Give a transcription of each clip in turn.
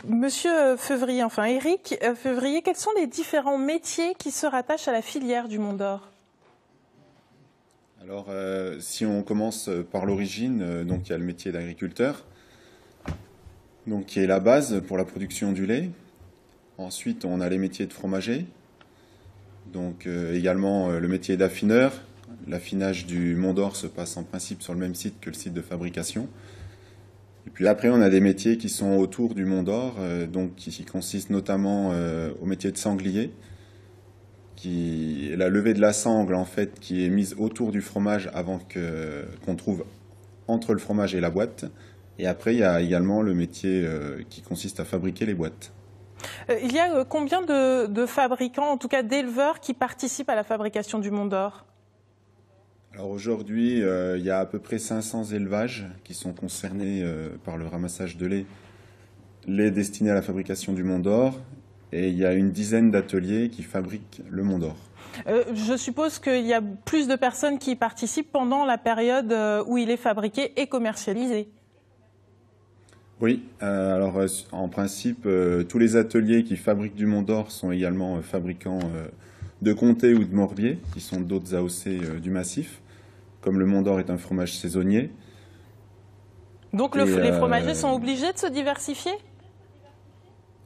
Monsieur Février, enfin Éric Février, quels sont les différents métiers qui se rattachent à la filière du Mont d'Or? Alors, si on commence par l'origine, donc il y a le métier d'agriculteur, donc qui est la base pour la production du lait. Ensuite, on a les métiers de fromager, donc également le métier d'affineur. L'affinage du Mont d'Or se passe en principe sur le même site que le site de fabrication. Et puis après, on a des métiers qui sont autour du Mont d'Or, donc qui consistent notamment au métier de sanglier, qui est la levée de la sangle en fait, qui est mise autour du fromage avant qu'on trouve entre le fromage et la boîte. Et après, il y a également le métier qui consiste à fabriquer les boîtes. Il y a combien de fabricants, en tout cas d'éleveurs, qui participent à la fabrication du Mont d'Or? Alors aujourd'hui, il y a à peu près 500 élevages qui sont concernés par le ramassage de lait destiné à la fabrication du Mont d'Or. Et il y a une dizaine d'ateliers qui fabriquent le Mont d'Or. Je suppose qu'il y a plus de personnes qui y participent pendant la période où il est fabriqué et commercialisé. Oui, alors en principe, tous les ateliers qui fabriquent du Mont d'Or sont également fabricants de comté ou de morbier, qui sont d'autres AOC du massif. Comme le Mont d'Or est un fromage saisonnier. Donc les fromagers sont obligés de se diversifier?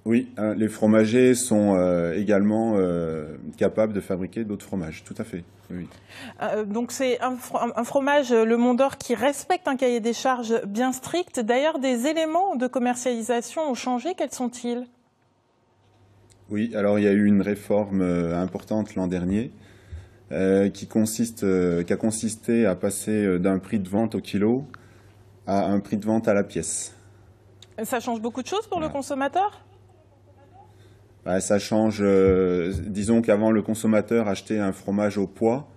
Oui, les fromagers sont également capables de fabriquer d'autres fromages, tout à fait. Oui. Donc c'est un fromage, le Mont d'Or, qui respecte un cahier des charges bien strict. D'ailleurs, des éléments de commercialisation ont changé. Quels sont-ils? Oui, alors il y a eu une réforme importante l'an dernier qui a consisté à passer d'un prix de vente au kilo à un prix de vente à la pièce. Ça change beaucoup de choses pour le consommateur? Bah, ça change, disons qu'avant le consommateur achetait un fromage au poids,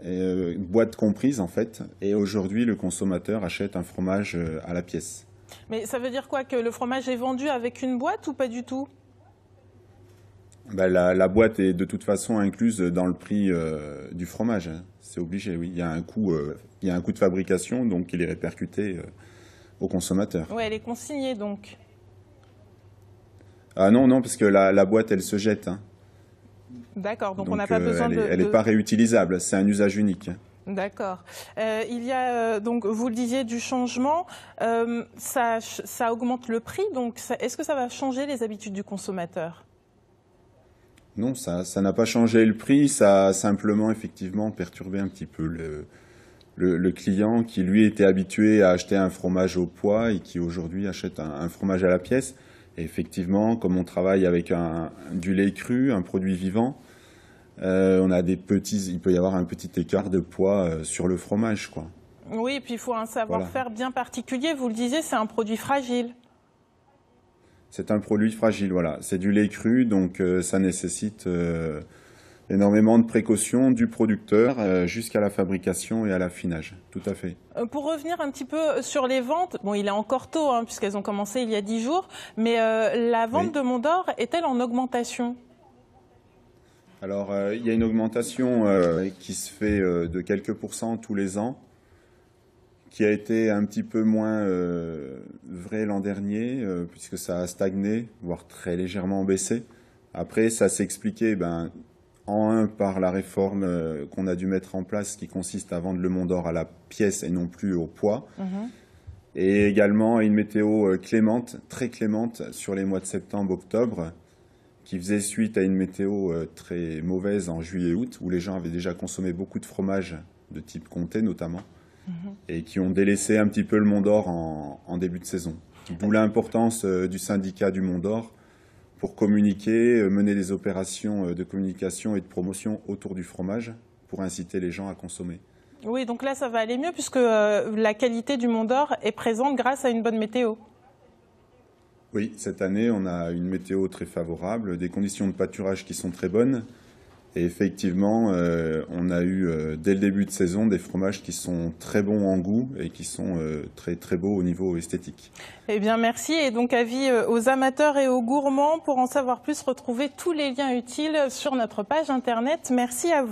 boîte comprise en fait, et aujourd'hui le consommateur achète un fromage à la pièce. Mais ça veut dire quoi, que le fromage est vendu avec une boîte ou pas du tout? Bah, la boîte est de toute façon incluse dans le prix du fromage, hein. C'est obligé, oui. Il y a un coût de fabrication, donc il est répercuté au consommateur. Oui, elle est consignée donc. Ah non, parce que la boîte, elle se jette, hein. D'accord, donc on n'a pas besoin elle n'est pas réutilisable, c'est un usage unique. D'accord. Il y a, donc, vous le disiez, du changement. Ça augmente le prix, donc est-ce que ça va changer les habitudes du consommateur? Non, ça n'a pas changé le prix, ça a simplement effectivement perturbé un petit peu le client qui lui était habitué à acheter un fromage au poids et qui aujourd'hui achète un fromage à la pièce. Et effectivement, comme on travaille avec du lait cru, un produit vivant, il peut y avoir un petit écart de poids sur le fromage, quoi. Oui, et puis il faut un savoir-faire bien particulier. Vous le disiez, c'est un produit fragile. C'est un produit fragile, voilà. C'est du lait cru, donc ça nécessite énormément de précautions du producteur jusqu'à la fabrication et à l'affinage. Tout à fait. Pour revenir un petit peu sur les ventes, bon, il est encore tôt, hein, puisqu'elles ont commencé il y a 10 jours, mais la vente de Mont d'Or est-elle en augmentation? Alors, il y a une augmentation qui se fait de quelques pourcents tous les ans, qui a été un petit peu moins vrai l'an dernier, puisque ça a stagné, voire très légèrement baissé. Après, ça s'est expliqué en un par la réforme qu'on a dû mettre en place, qui consiste à vendre le Mont d'Or à la pièce et non plus au poids. Et également une météo clémente, très clémente, sur les mois de septembre-octobre, qui faisait suite à une météo très mauvaise en juillet-août, où les gens avaient déjà consommé beaucoup de fromage de type comté notamment, et qui ont délaissé un petit peu le Mont d'Or en début de saison. D'où l'importance du syndicat du Mont d'Or pour communiquer, mener des opérations de communication et de promotion autour du fromage pour inciter les gens à consommer. Oui, donc là, ça va aller mieux puisque la qualité du Mont d'Or est présente grâce à une bonne météo. Oui, cette année, on a une météo très favorable, des conditions de pâturage qui sont très bonnes. Et effectivement, on a eu, dès le début de saison, des fromages qui sont très bons en goût et qui sont très, très beaux au niveau esthétique. Eh bien, merci. Et donc, avis aux amateurs et aux gourmands. Pour en savoir plus, retrouvez tous les liens utiles sur notre page Internet. Merci à vous.